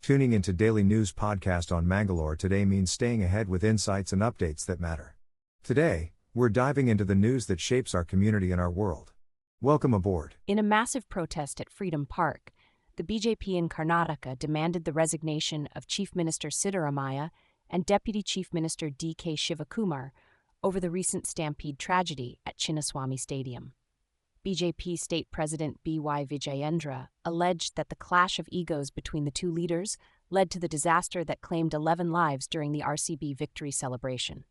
Tuning into Daily News Podcast on Mangalore today means staying ahead with insights and updates that matter. Today, we're diving into the news that shapes our community and our world. Welcome aboard. In a massive protest at Freedom Park, the BJP in Karnataka demanded the resignation of Chief Minister Siddaramaiah and Deputy Chief Minister D.K. Shivakumar over the recent Stampede tragedy at Chinnaswamy Stadium. BJP State President B.Y. Vijayendra alleged that the clash of egos between the two leaders led to the disaster that claimed 11 lives during the RCB victory celebration.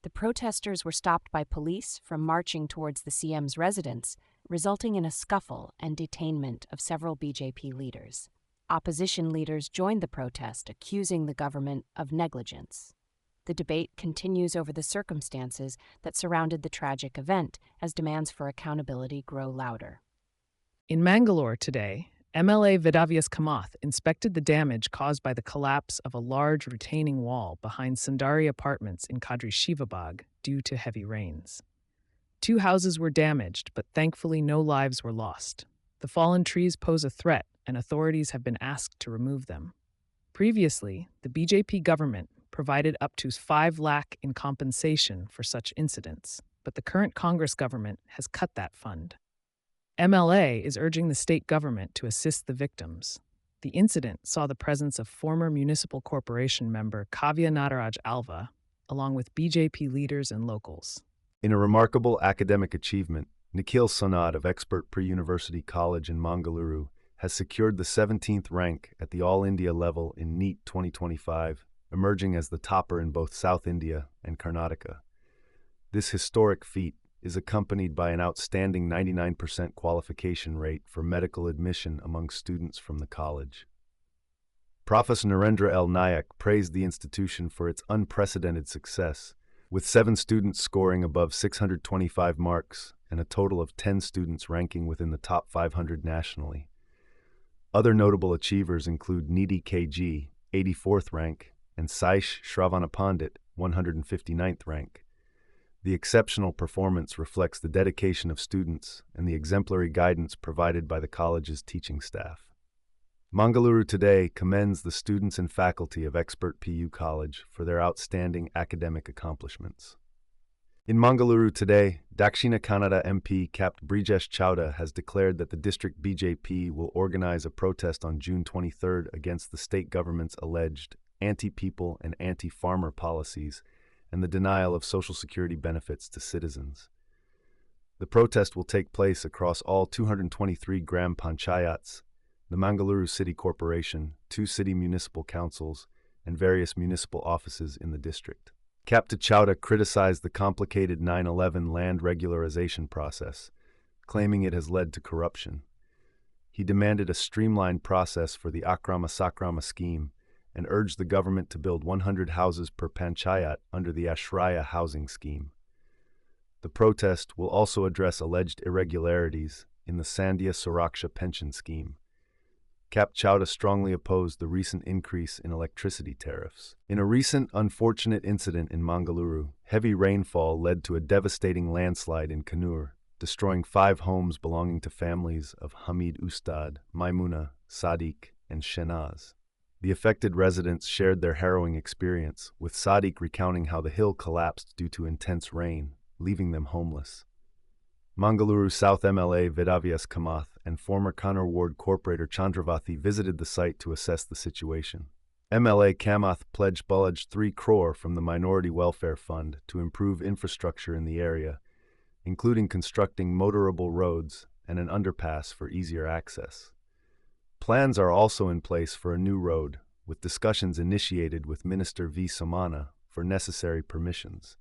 The protesters were stopped by police from marching towards the CM's residence, resulting in a scuffle and detainment of several BJP leaders. Opposition leaders joined the protest, accusing the government of negligence. The debate continues over the circumstances that surrounded the tragic event as demands for accountability grow louder. In Mangalore today, MLA Vedavyas Kamath inspected the damage caused by the collapse of a large retaining wall behind Sundari Apartments in Kadri Shivabhag due to heavy rains. 2 houses were damaged, but thankfully no lives were lost. The fallen trees pose a threat, and authorities have been asked to remove them. Previously, the BJP government provided up to 5 lakh in compensation for such incidents, but the current Congress government has cut that fund. MLA is urging the state government to assist the victims. The incident saw the presence of former municipal corporation member Kavya Nataraj Alva, along with BJP leaders and locals. In a remarkable academic achievement, Nikhil Sonad of Expert Pre-University College in Mangaluru has secured the 17th rank at the All India level in NEET 2025, emerging as the topper in both South India and Karnataka. This historic feat is accompanied by an outstanding 99% qualification rate for medical admission among students from the college. Professor Narendra L. Nayak praised the institution for its unprecedented success, with 7 students scoring above 625 marks and a total of 10 students ranking within the top 500 nationally. Other notable achievers include Nidhi KG, 84th rank, and Saish Shravana Pandit, 159th rank. The exceptional performance reflects the dedication of students and the exemplary guidance provided by the college's teaching staff. Mangaluru today commends the students and faculty of Expert PU College for their outstanding academic accomplishments. In Mangaluru today, Dakshina Kannada MP Capt Brijesh Chowta has declared that the district BJP will organize a protest on June 23rd against the state government's alleged anti-people and anti-farmer policies and the denial of Social Security benefits to citizens. The protest will take place across all 223 Gram Panchayats, the Mangaluru City Corporation, 2 city municipal councils, and various municipal offices in the district. Capt Chowta criticized the complicated 9/11 land regularization process, claiming it has led to corruption. He demanded a streamlined process for the Akrama Sakrama scheme and urged the government to build 100 houses per panchayat under the Ashraya housing scheme. The protest will also address alleged irregularities in the Sandhya Suraksha pension scheme. Capt Chowta strongly opposed the recent increase in electricity tariffs. In a recent unfortunate incident in Mangaluru, heavy rainfall led to a devastating landslide in Kannur, destroying 5 homes belonging to families of Hamid Ustad, Maimuna, Sadiq, and Shenaz. The affected residents shared their harrowing experience, with Sadiq recounting how the hill collapsed due to intense rain, leaving them homeless. Mangaluru South MLA Vedavyas Kamath and former Kannur Ward Corporator Chandravathi visited the site to assess the situation. MLA Kamath pledged 3 crore from the Minority Welfare Fund to improve infrastructure in the area, including constructing motorable roads and an underpass for easier access. Plans are also in place for a new road, with discussions initiated with Minister V. Samana for necessary permissions.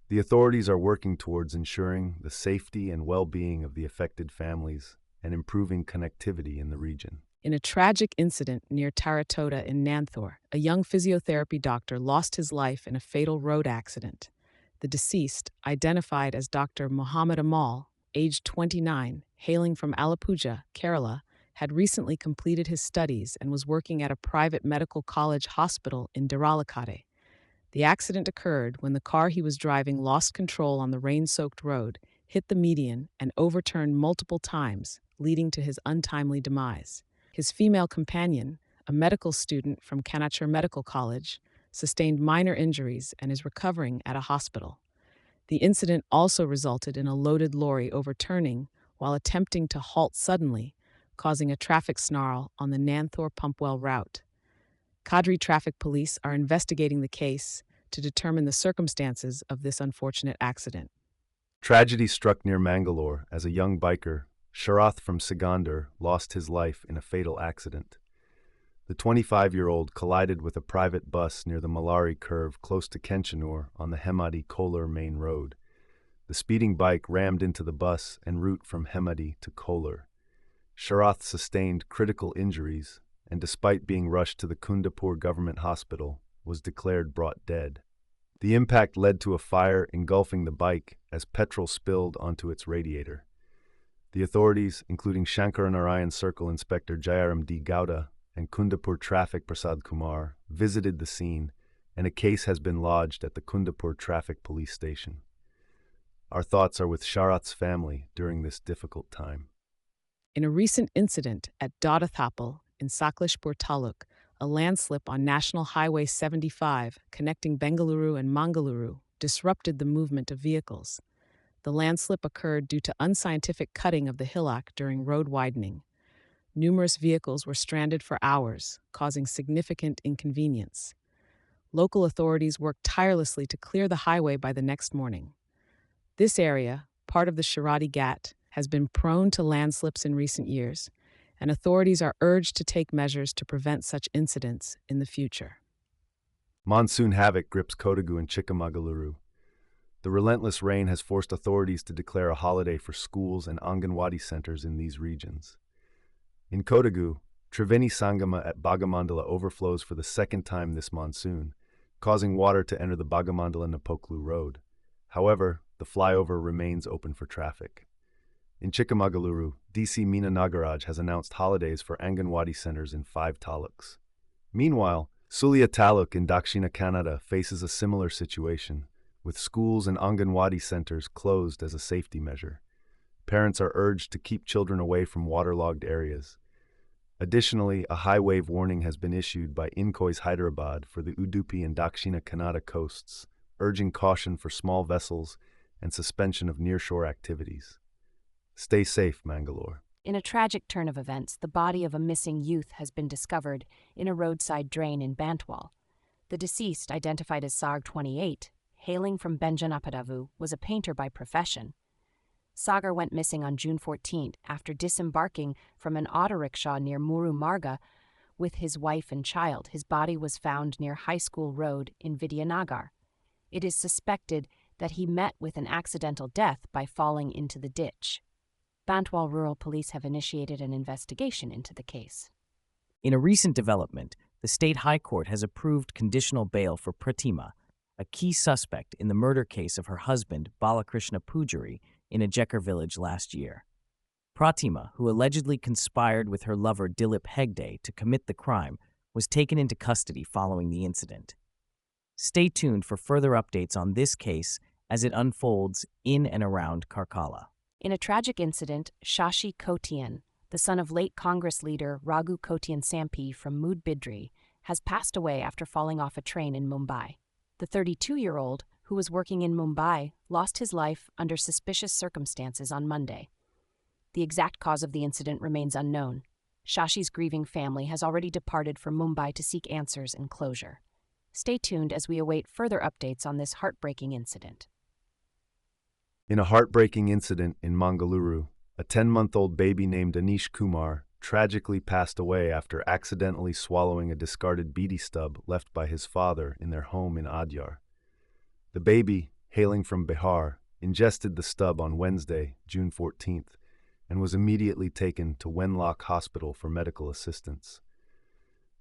The authorities are working towards ensuring the safety and well-being of the affected families and improving connectivity in the region. In a tragic incident near Taratota in Nanthoor, a young physiotherapy doctor lost his life in a fatal road accident. The deceased, identified as Dr. Muhammad Amal, aged 29, hailing from Alappuzha, Kerala, had recently completed his studies and was working at a private medical college hospital in Deralakade. The accident occurred when the car he was driving lost control on the rain-soaked road, hit the median, and overturned multiple times, leading to his untimely demise. His female companion, a medical student from Kannur Medical College, sustained minor injuries and is recovering at a hospital. The incident also resulted in a loaded lorry overturning while attempting to halt suddenly, causing a traffic snarl on the Nanthoor-Pumpwell route. Kadri Traffic Police are investigating the case to determine the circumstances of this unfortunate accident. Tragedy struck near Mangalore as a young biker, Sharath from Sikandar, lost his life in a fatal accident. The 25-year-old collided with a private bus near the Malari curve close to Kannur on the Hemmadi-Kolar main road. The speeding bike rammed into the bus en route from Hemmadi to Kolar. Sharath sustained critical injuries and, despite being rushed to the Kundapur government hospital, was declared brought dead. The impact led to a fire engulfing the bike as petrol spilled onto its radiator. The authorities, including Shankaranarayan Circle Inspector Jayaram D. Gowda and Kundapur Traffic Prasad Kumar, visited the scene, and a case has been lodged at the Kundapur Traffic Police Station. Our thoughts are with Sharath's family during this difficult time. In a recent incident at Dodathapal in Sakleshpur Taluk, a landslip on National Highway 75 connecting Bengaluru and Mangaluru disrupted the movement of vehicles. The landslip occurred due to unscientific cutting of the hillock during road widening. Numerous vehicles were stranded for hours, causing significant inconvenience. Local authorities worked tirelessly to clear the highway by the next morning. This area, part of the Sharadi Ghat, has been prone to landslips in recent years, and authorities are urged to take measures to prevent such incidents in the future. Monsoon havoc grips Kodagu and Chikmagaluru. The relentless rain has forced authorities to declare a holiday for schools and Anganwadi centers in these regions. In Kodagu, Triveni Sangama at Bhagamandala overflows for the second time this monsoon, causing water to enter the Bhagamandala-Napoklu road. However, the flyover remains open for traffic. In Chikmagaluru, DC Meena Nagaraj has announced holidays for Anganwadi centers in 5 taluks. Meanwhile, Sulia Taluk in Dakshina Kannada faces a similar situation, with schools and Anganwadi centers closed as a safety measure. Parents are urged to keep children away from waterlogged areas. Additionally, a high wave warning has been issued by Incoys Hyderabad for the Udupi and Dakshina Kannada coasts, urging caution for small vessels and suspension of nearshore activities. Stay safe, Mangalore. In a tragic turn of events, the body of a missing youth has been discovered in a roadside drain in Bantwal. The deceased, identified as Sar 28, hailing from Benjanapadavu, was a painter by profession. Sagar went missing on June 14th after disembarking from an auto rickshaw near Muru Marga with his wife and child. His body was found near High School Road in Vidyanagar. It is suspected that he met with an accidental death by falling into the ditch. Bantwal Rural Police have initiated an investigation into the case. In a recent development, the State High Court has approved conditional bail for Pratima, a key suspect in the murder case of her husband, Balakrishna Pujari, in a Jekar village last year. Pratima, who allegedly conspired with her lover Dilip Hegde to commit the crime, was taken into custody following the incident. Stay tuned for further updates on this case as it unfolds in and around Karkala. In a tragic incident, Shashi Kotian, the son of late Congress leader Raghu Kotian Sampi from Mudbidri, has passed away after falling off a train in Mumbai. The 32-year-old, who was working in Mumbai, lost his life under suspicious circumstances on Monday. The exact cause of the incident remains unknown. Shashi's grieving family has already departed for Mumbai to seek answers and closure. Stay tuned as we await further updates on this heartbreaking incident. In a heartbreaking incident in Mangaluru, a 10-month-old baby named Anish Kumar tragically passed away after accidentally swallowing a discarded beedi stub left by his father in their home in Adyar. The baby, hailing from Bihar, ingested the stub on Wednesday, June 14th, and was immediately taken to Wenlock Hospital for medical assistance.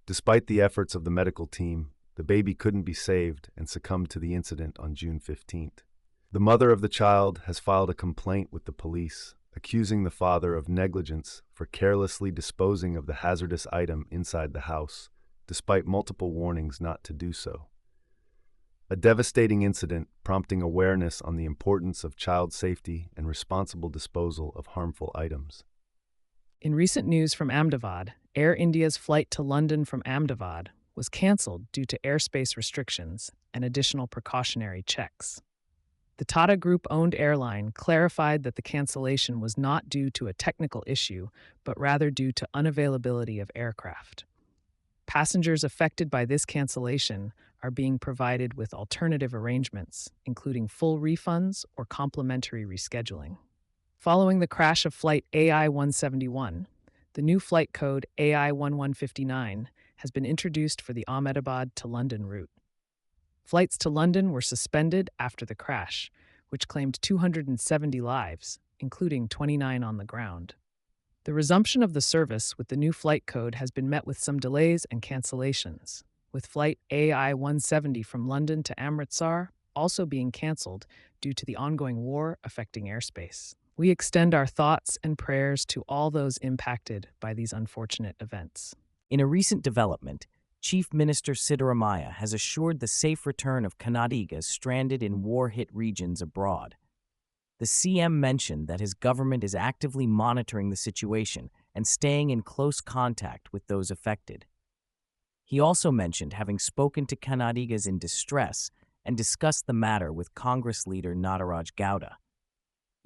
Despite the efforts of the medical team, the baby couldn't be saved and succumbed to the incident on June 15th. The mother of the child has filed a complaint with the police, accusing the father of negligence for carelessly disposing of the hazardous item inside the house, despite multiple warnings not to do so. A devastating incident prompting awareness on the importance of child safety and responsible disposal of harmful items. In recent news from Ahmedabad, Air India's flight to London from Ahmedabad was cancelled due to airspace restrictions and additional precautionary checks. The Tata Group-owned airline clarified that the cancellation was not due to a technical issue, but rather due to unavailability of aircraft. Passengers affected by this cancellation are being provided with alternative arrangements, including full refunds or complimentary rescheduling. Following the crash of Flight AI-171, the new flight code AI-1159 has been introduced for the Ahmedabad to London route. Flights to London were suspended after the crash, which claimed 270 lives, including 29 on the ground. The resumption of the service with the new flight code has been met with some delays and cancellations, with Flight AI-170 from London to Amritsar also being cancelled due to the ongoing war affecting airspace. We extend our thoughts and prayers to all those impacted by these unfortunate events. In a recent development, Chief Minister Siddaramaiah has assured the safe return of Kannadigas stranded in war-hit regions abroad. The CM mentioned that his government is actively monitoring the situation and staying in close contact with those affected. He also mentioned having spoken to Kannadigas in distress and discussed the matter with Congress leader Nataraj Gowda.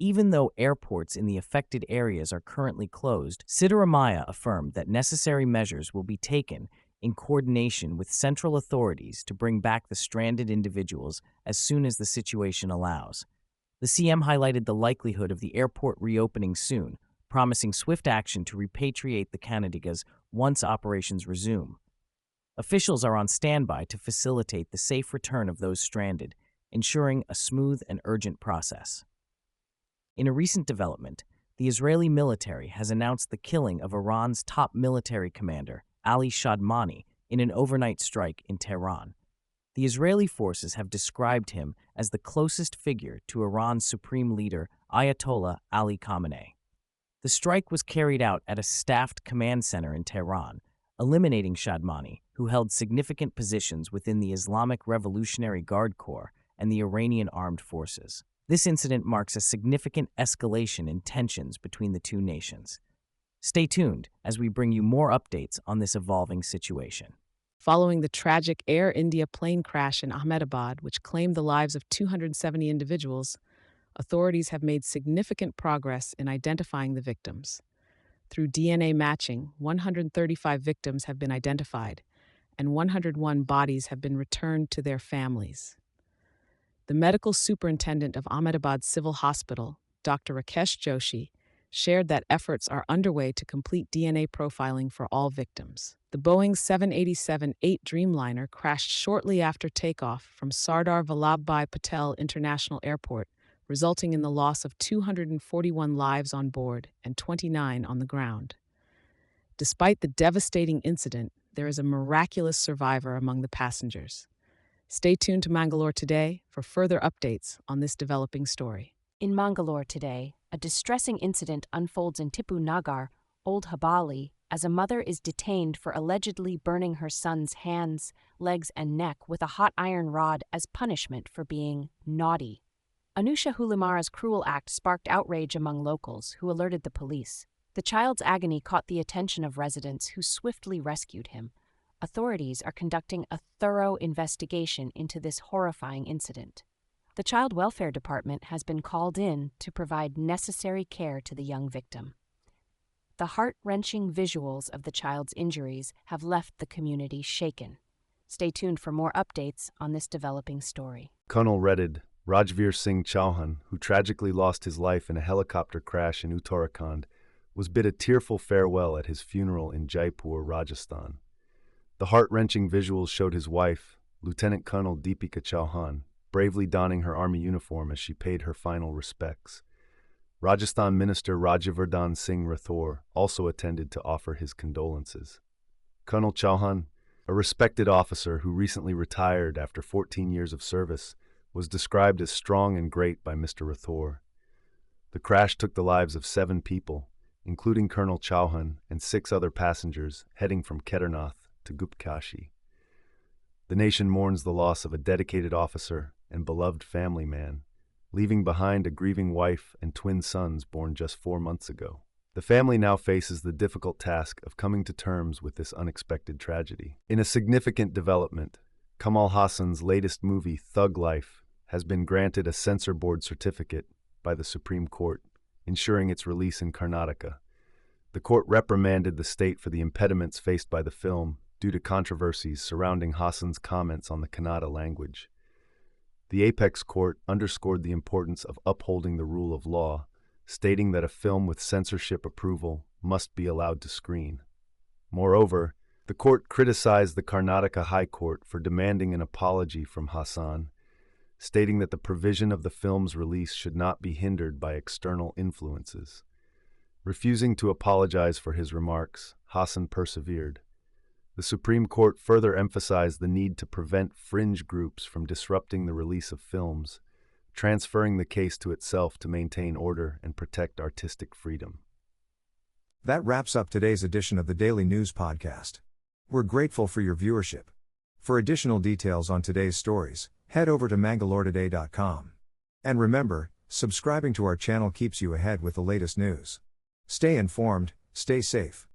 Even though airports in the affected areas are currently closed, Siddaramaiah affirmed that necessary measures will be taken in coordination with central authorities to bring back the stranded individuals as soon as the situation allows. The CM highlighted the likelihood of the airport reopening soon, promising swift action to repatriate the Kannadigas once operations resume. Officials are on standby to facilitate the safe return of those stranded, ensuring a smooth and urgent process. In a recent development, the Israeli military has announced the killing of Iran's top military commander, Ali Shadmani, in an overnight strike in Tehran. The Israeli forces have described him as the closest figure to Iran's supreme leader, Ayatollah Ali Khamenei. The strike was carried out at a staffed command center in Tehran, eliminating Shadmani, who held significant positions within the Islamic Revolutionary Guard Corps and the Iranian armed forces. This incident marks a significant escalation in tensions between the two nations. Stay tuned as we bring you more updates on this evolving situation. Following the tragic Air India plane crash in Ahmedabad, which claimed the lives of 270 individuals, authorities have made significant progress in identifying the victims. Through DNA matching, 135 victims have been identified, and 101 bodies have been returned to their families. The medical superintendent of Ahmedabad Civil Hospital, Dr. Rakesh Joshi, shared that efforts are underway to complete DNA profiling for all victims. The Boeing 787-8 Dreamliner crashed shortly after takeoff from Sardar Vallabhbhai Patel International Airport, resulting in the loss of 241 lives on board and 29 on the ground. Despite the devastating incident, there is a miraculous survivor among the passengers. Stay tuned to Mangalore today for further updates on this developing story. In Mangalore today, a distressing incident unfolds in Tipu Nagar, Old Habali, as a mother is detained for allegedly burning her son's hands, legs, and neck with a hot iron rod as punishment for being naughty. Anusha Hulimara's cruel act sparked outrage among locals, who alerted the police. The child's agony caught the attention of residents, who swiftly rescued him. Authorities are conducting a thorough investigation into this horrifying incident. The Child Welfare Department has been called in to provide necessary care to the young victim. The heart-wrenching visuals of the child's injuries have left the community shaken. Stay tuned for more updates on this developing story. Colonel Redded Rajveer Singh Chauhan, who tragically lost his life in a helicopter crash in Uttarakhand, was bid a tearful farewell at his funeral in Jaipur, Rajasthan. The heart-wrenching visuals showed his wife, Lieutenant Colonel Deepika Chauhan, bravely donning her army uniform as she paid her final respects. Rajasthan Minister Rajyavardhan Singh Rathore also attended to offer his condolences. Colonel Chauhan, a respected officer who recently retired after 14 years of service, was described as strong and great by Mr. Rathore. The crash took the lives of 7 people, including Colonel Chauhan and 6 other passengers heading from Kedarnath to Gupkashi. The nation mourns the loss of a dedicated officer and beloved family man, leaving behind a grieving wife and twin sons born just 4 months ago. The family now faces the difficult task of coming to terms with this unexpected tragedy. In a significant development, Kamal Hassan's latest movie, Thug Life, has been granted a censor board certificate by the Supreme Court, ensuring its release in Karnataka. The court reprimanded the state for the impediments faced by the film due to controversies surrounding Hassan's comments on the Kannada language. The apex court underscored the importance of upholding the rule of law, stating that a film with censorship approval must be allowed to screen. Moreover, the court criticized the Karnataka High Court for demanding an apology from Hassan, stating that the provision of the film's release should not be hindered by external influences. Refusing to apologize for his remarks, Hassan persevered. The Supreme Court further emphasized the need to prevent fringe groups from disrupting the release of films, transferring the case to itself to maintain order and protect artistic freedom. That wraps up today's edition of the Daily News Podcast. We're grateful for your viewership. For additional details on today's stories, head over to mangaloretoday.com. And remember, subscribing to our channel keeps you ahead with the latest news. Stay informed, stay safe.